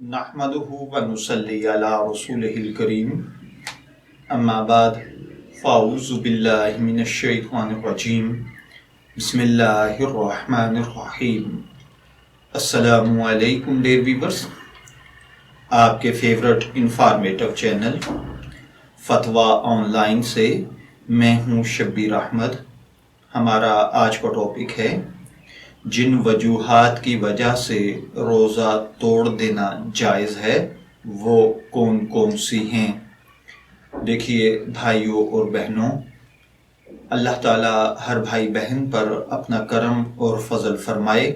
नहमदुहु व नुसल्ली अला रसूलिहिल करीम अम्मा बाद फ़ाऊज़ु बिल्लाहि मिनश शैतानिर रजीम बिस्मिल्लाहिर रहमानिर रहीम। अस्सलामु अलैकुम डियर व्यूअर्स, आपके फेवरेट इंफॉर्मेटिव चैनल फतवा ऑनलाइन से मैं हूँ शब्बीर अहमद। हमारा आज का टॉपिक है जिन वजूहात की वजह से रोज़ा तोड़ देना जायज़ है वो कौन कौन सी हैं। देखिए भाइयों और बहनों, अल्लाह ताला हर भाई बहन पर अपना करम और फजल फरमाए।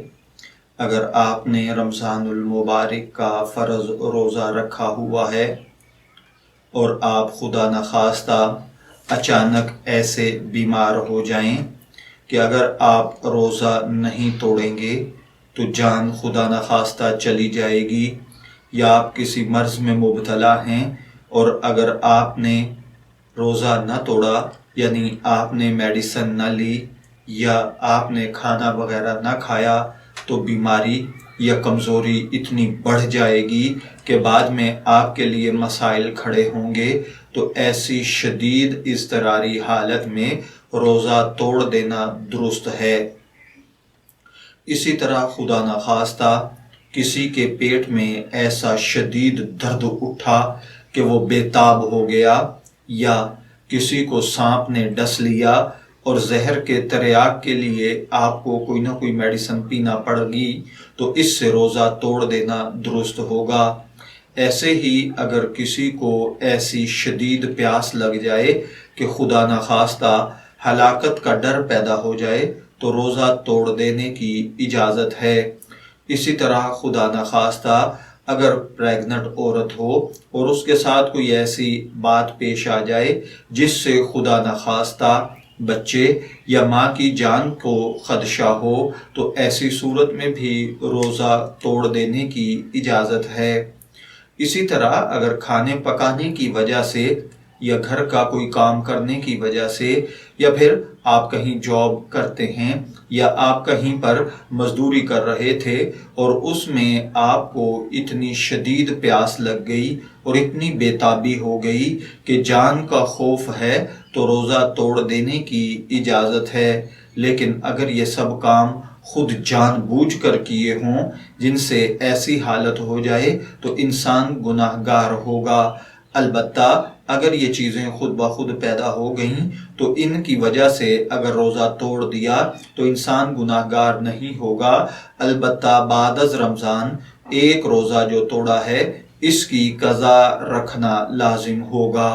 अगर आपने रमज़ानुल मुबारक का फ़र्ज़ रोज़ा रखा हुआ है और आप खुदा न खास्ता अचानक ऐसे बीमार हो जाएं कि अगर आप रोज़ा नहीं तोड़ेंगे तो जान खुदा न खास्ता चली जाएगी, या आप किसी मर्ज़ में मुब्तला हैं और अगर आपने रोज़ा न तोड़ा यानी आपने मेडिसिन न ली या आपने खाना वगैरह न खाया तो बीमारी या कमज़ोरी इतनी बढ़ जाएगी कि बाद में आपके लिए मसाइल खड़े होंगे। तो ऐसी शदीद इज़्तिरारी हालत में रोज़ा तोड़ देना दुरुस्त है। इसी तरह खुदा न खास्ता किसी के पेट में ऐसा शदीद दर्द उठा कि वो बेताब हो गया, या किसी को सांप ने डस लिया और जहर के तरियाक के लिए आपको कोई ना कोई मेडिसिन पीना पड़ेगी, तो इससे रोज़ा तोड़ देना दुरुस्त होगा। ऐसे ही अगर किसी को ऐसी शदीद प्यास लग जाए कि खुदा न खास्ता हलाकत का डर पैदा हो जाए तो रोज़ा तोड़ देने की इजाज़त है। इसी तरह खुदा न खास्ता अगर प्रेग्नेंट औरत हो और उसके साथ कोई ऐसी बात पेश आ जाए जिससे खुदा न खास्ता बच्चे या माँ की जान को खदशा हो, तो ऐसी सूरत में भी रोज़ा तोड़ देने की इजाज़त है। इसी तरह अगर खाने पकाने की वजह से या घर का कोई काम करने की वजह से, या फिर आप कहीं जॉब करते हैं या आप कहीं पर मजदूरी कर रहे थे और उसमें आपको इतनी शदीद प्यास लग गई और इतनी बेताबी हो गई कि जान का खौफ है, तो रोज़ा तोड़ देने की इजाज़त है। लेकिन अगर ये सब काम खुद जानबूझकर किए हों जिनसे ऐसी हालत हो जाए तो इंसान गुनाहगार होगा। अलबत्ता अगर ये चीज़ें खुद ब खुद पैदा हो गईं तो इनकी वजह से अगर रोज़ा तोड़ दिया तो इंसान गुनाहगार नहीं होगा। अलबत्ता बाद अज़ रमज़ान एक रोज़ा जो तोड़ा है इसकी कज़ा रखना लाजिम होगा।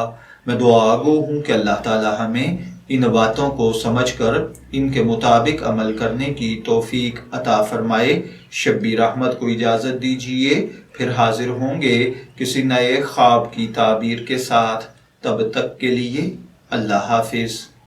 मैं दुआ गो हूँ कि अल्लाह ताला हमें इन बातों को समझकर इनके मुताबिक अमल करने की तौफीक अता फरमाए। शब्बीर अहमद को इजाज़त दीजिए, फिर हाजिर होंगे किसी नए ख्वाब की ताबीर के साथ। तब तक के लिए अल्लाह हाफिज़।